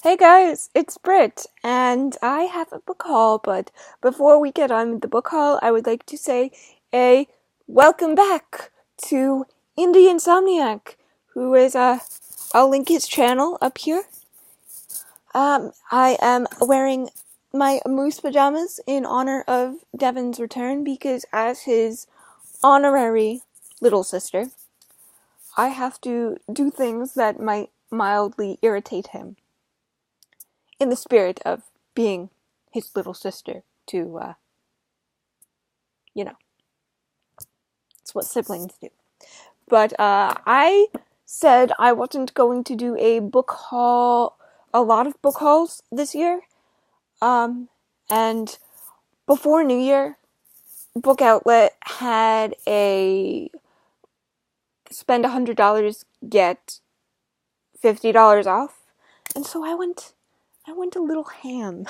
Hey guys, it's Britt, and I have a book haul, but before we get on with the book haul, I would like to say a welcome back to Indie Insomniac, who is, I'll link his channel up here. I am wearing my moose pajamas in honor of Devin's return, because as his honorary little sister, I have to do things that might mildly irritate him, in the spirit of being his little sister to, it's what siblings do. But, I said I wasn't going to do a book haul, a lot of book hauls this year. And before New Year, Book Outlet had a spend $100, get $50 off. And so I went a little ham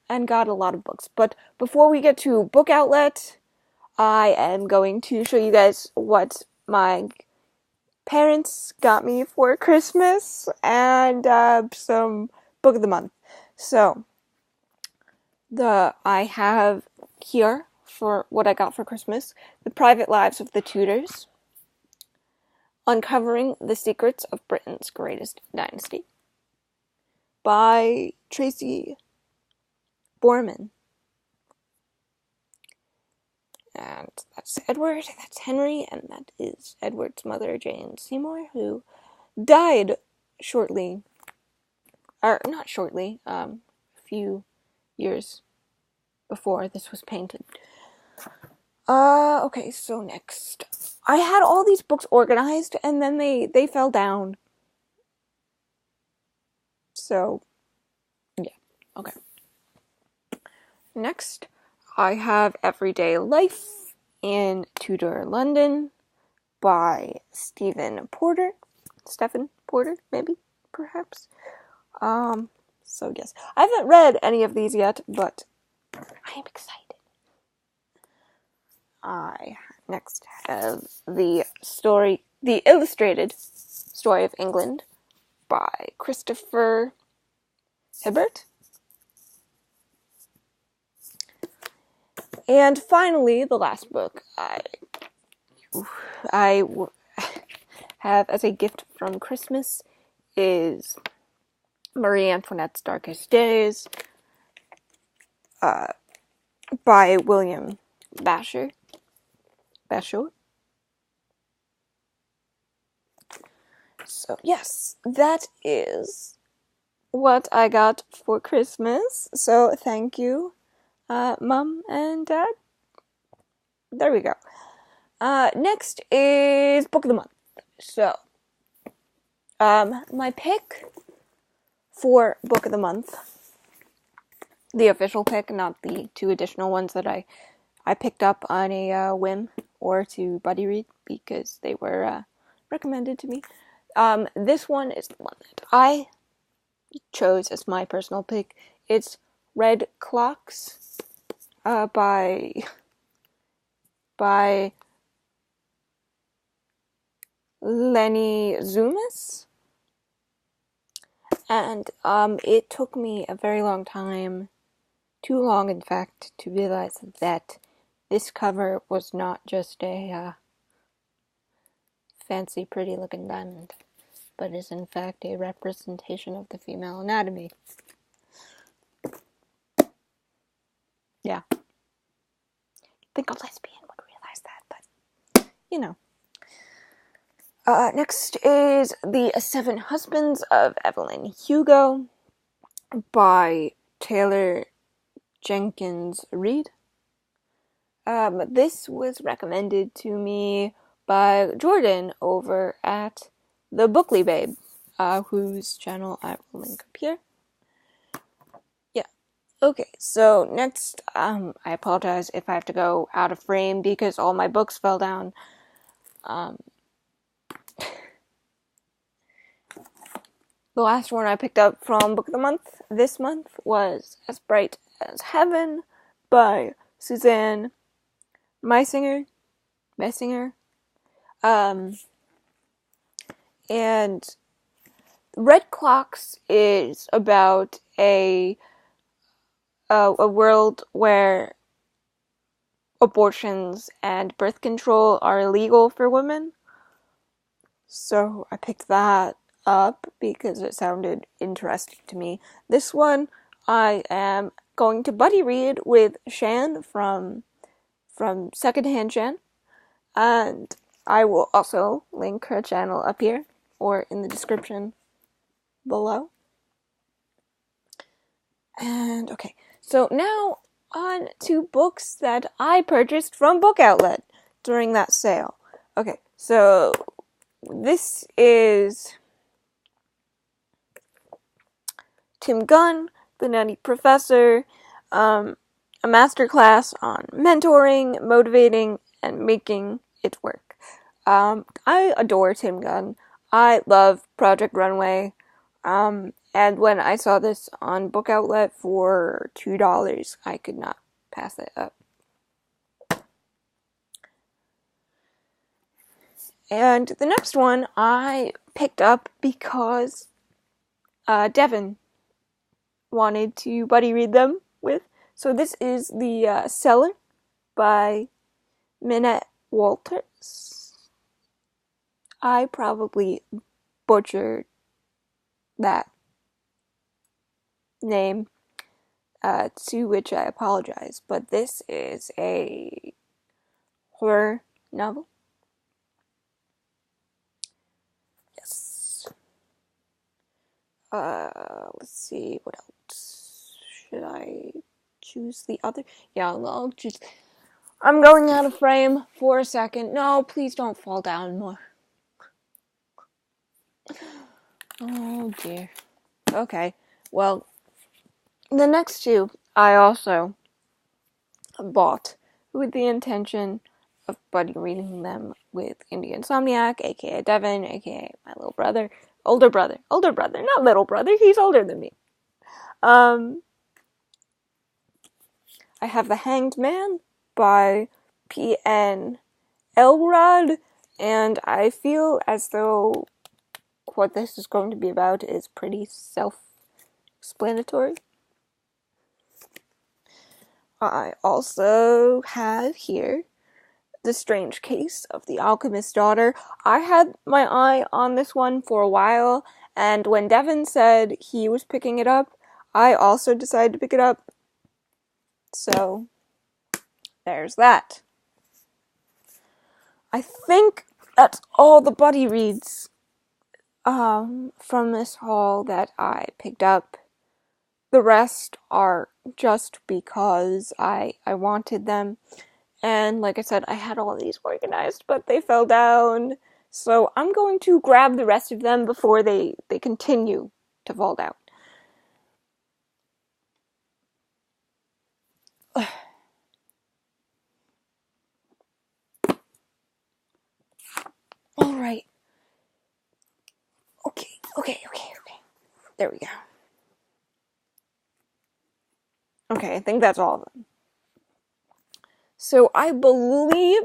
and got a lot of books. But before we get to Book Outlet, I am going to show you guys what my parents got me for Christmas and some book of the month. So, I have here for what I got for Christmas: The Private Lives of the Tudors, Uncovering the Secrets of Britain's Greatest Dynasty, by Tracy Borman. And that's Edward, that's Henry, and that is Edward's mother, Jane Seymour, who died shortly, or not shortly, a few years before this was painted. Okay, so next. I had all these books organized, and then they fell down. So, yeah, okay. Next, I have Everyday Life in Tudor London by Stephen Porter, maybe, perhaps. So yes, I haven't read any of these yet, but I am excited. I next have the illustrated story of England by Christopher Hibbert. And finally, the last book I have as a gift from Christmas is Marie Antoinette's Darkest Days, by William Basshor. So yes, that is what I got for Christmas. So thank you, Mom and Dad. There we go. Next is Book of the Month. So, my pick for Book of the Month, the official pick, not the two additional ones that I picked up on a whim or to buddy read because they were recommended to me. This one is the one that I chose as my personal pick. It's Red Clocks, by Lenny Zumas. And it took me a very long time, too long in fact, to realize that this cover was not just a fancy, pretty looking diamond, but is in fact a representation of the female anatomy. Yeah. I think a lesbian would realize that, but, you know. Next is The Seven Husbands of Evelyn Hugo by Taylor Jenkins Reid. This was recommended to me by Jordan over at the Bookly Babe, whose channel I will link up here. Yeah. Okay, so next, I apologize if I have to go out of frame because all my books fell down. The last one I picked up from Book of the Month this month was As Bright as Heaven by Suzanne Messinger. And Red Clocks is about a world where abortions and birth control are illegal for women. So I picked that up because it sounded interesting to me. This one I am going to buddy read with Shan from Secondhand Shan, and I will also link her channel up here or in the description below. And okay, so now on to books that I purchased from Book Outlet during that sale. Okay, so this is Tim Gunn, The Nutty Professor, a masterclass on mentoring, motivating, and making it work. I adore Tim Gunn. I love Project Runway. And when I saw this on Book Outlet for $2, I could not pass it up. And the next one I picked up because Devin wanted to buddy read them with. So this is The Cellar by Minette Walters. I probably butchered that name, to which I apologize, but this is a horror novel. Yes. Let's see, what else? Should I choose the other? Yeah, I'll just... I'm going out of frame for a second. No, please don't fall down more. Oh dear. Okay, well, the next two I also bought with the intention of buddy reading them with Indie Insomniac, aka Devin, aka my little brother. Older brother, not little brother, he's older than me. I have The Hanged Man by P.N. Elrod, and I feel as though what this is going to be about is pretty self-explanatory. I also have here The Strange Case of the Alchemist's Daughter. I had my eye on this one for a while, and when Devin said he was picking it up, I also decided to pick it up. So, there's that. I think that's all the buddy reads from this haul that I picked up. The rest are just because I wanted them. And like I said, I had all these organized, but they fell down. So I'm going to grab the rest of them before they continue to fall down. Alright. Okay. There we go. Okay, I think that's all of them. So I believe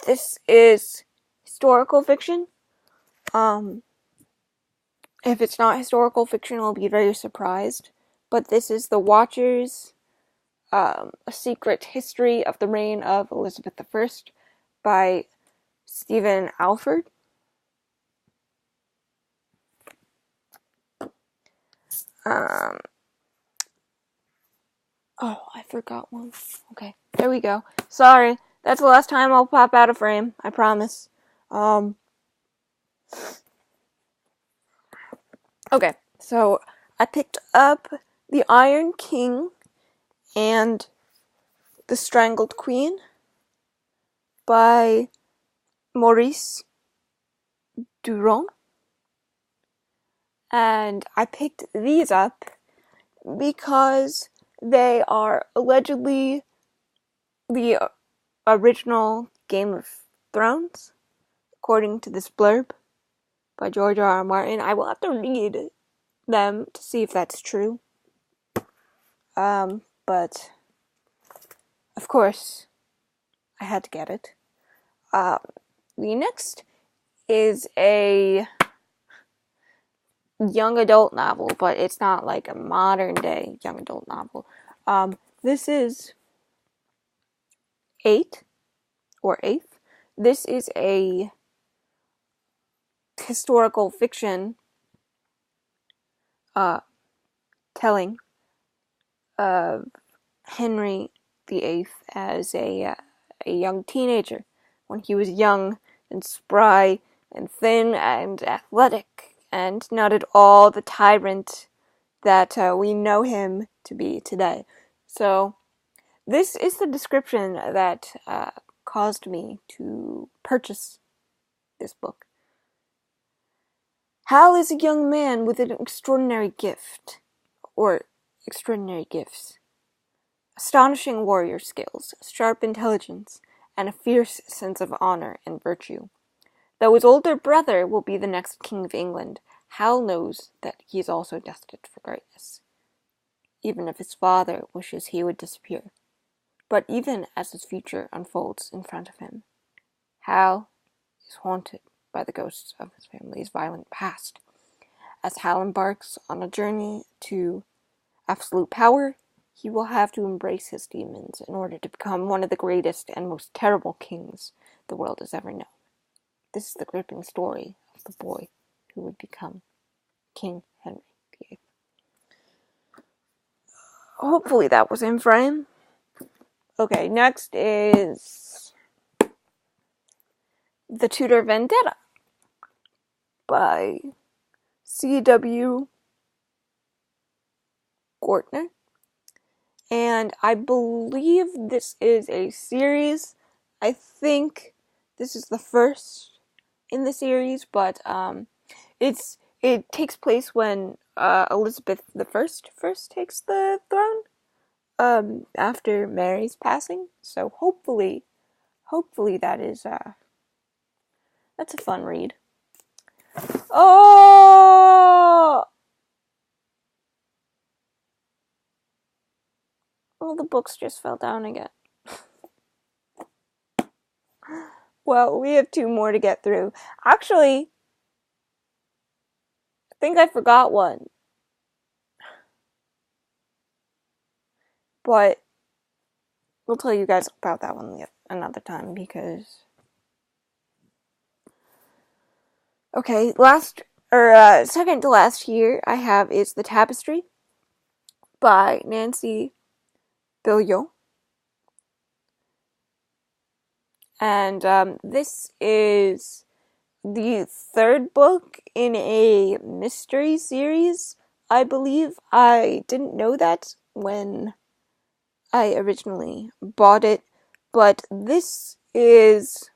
this is historical fiction. If it's not historical fiction, I'll be very surprised. But this is The Watchers, A Secret History of the Reign of Elizabeth I by Stephen Alford. Oh, I forgot one. Okay, there we go. Sorry, that's the last time I'll pop out of frame. I promise. Okay, so I picked up The Iron King and The Strangled Queen by Maurice Durand. And I picked these up because they are allegedly the original Game of Thrones, according to this blurb by George R.R. Martin. I will have to read them to see if that's true. But of course, I had to get it. The next is a young adult novel, but it's not like a modern day young adult novel. This is eighth. This is a historical fiction telling of Henry VIII as a young teenager when he was young and spry and thin and athletic and not at all the tyrant that we know him to be today. So this is the description that caused me to purchase this book. Hal is a young man with an extraordinary gift, or extraordinary gifts. Astonishing warrior skills, sharp intelligence, and a fierce sense of honor and virtue. Though his older brother will be the next king of England, Hal knows that he is also destined for greatness, even if his father wishes he would disappear. But even as his future unfolds in front of him, Hal is haunted by the ghosts of his family's violent past. As Hal embarks on a journey to absolute power, he will have to embrace his demons in order to become one of the greatest and most terrible kings the world has ever known. This is the gripping story of the boy who would become King Henry VIII. Hopefully that was in frame. Okay, next is The Tudor Vendetta by C.W. Gortner. And I believe this is a series. I think this is the first in the series, but it takes place when Elizabeth I first takes the throne after Mary's passing. So hopefully that is that's a fun read. Oh, well, the books just fell down again. Well, we have 2 more to get through. Actually, I think I forgot one. But we'll tell you guys about that one another time because... Okay, second to last here I have is The Tapestry by Nancy Billiot. And this is the 3rd book in a mystery series, I believe. I didn't know that when I originally bought it, but this is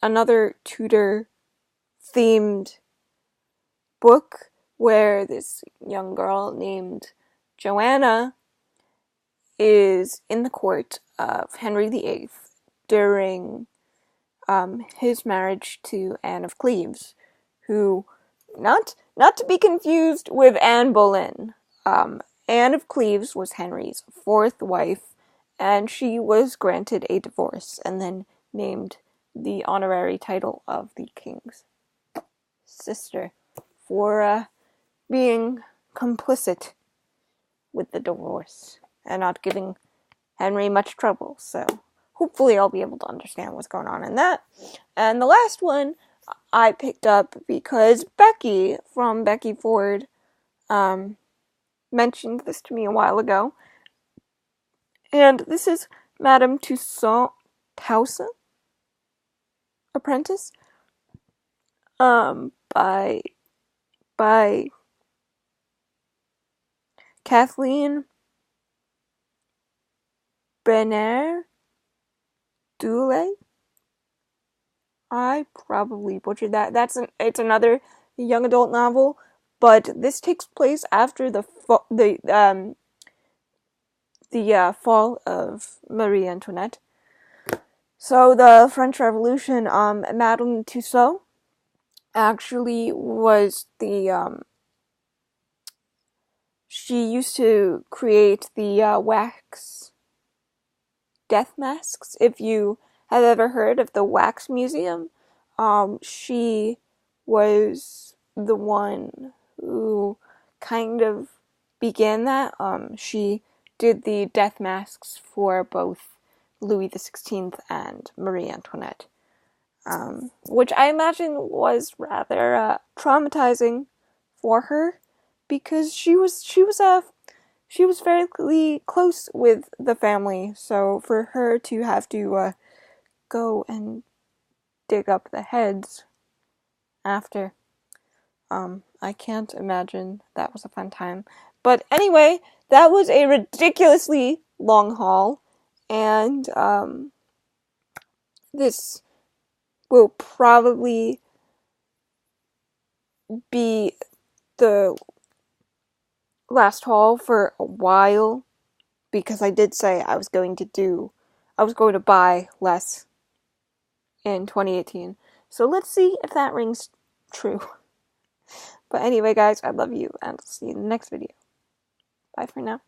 another Tudor themed book where this young girl named Joanna is in the court of Henry VIII during his marriage to Anne of Cleves, who, not to be confused with Anne Boleyn. Anne of Cleves was Henry's 4th wife, and she was granted a divorce and then named the honorary title of the king's sister for being complicit with the divorce and not giving Henry much trouble. So hopefully I'll be able to understand what's going on in that. And the last one I picked up because Becky from Becky Ford mentioned this to me a while ago. And this is Madame Toussaint Apprentice by Kathleen Bernard Dule. I probably butchered that. It's another young adult novel, but this takes place after the fall of Marie Antoinette. So the French Revolution, Madame Tussaud actually was she used to create the wax death masks. If you have ever heard of the Wax Museum, she was the one who kind of began that. She did the death masks for both Louis XVI and Marie Antoinette, which I imagine was rather traumatizing for her, because she was fairly close with the family. So for her to have to go and dig up the heads after, I can't imagine that was a fun time. But anyway, that was a ridiculously long haul, and this will probably be the last haul for a while, because I did say I was going to buy less in 2018. So let's see if that rings true. But anyway, guys, I love you, and I'll see you in the next video. Bye for now.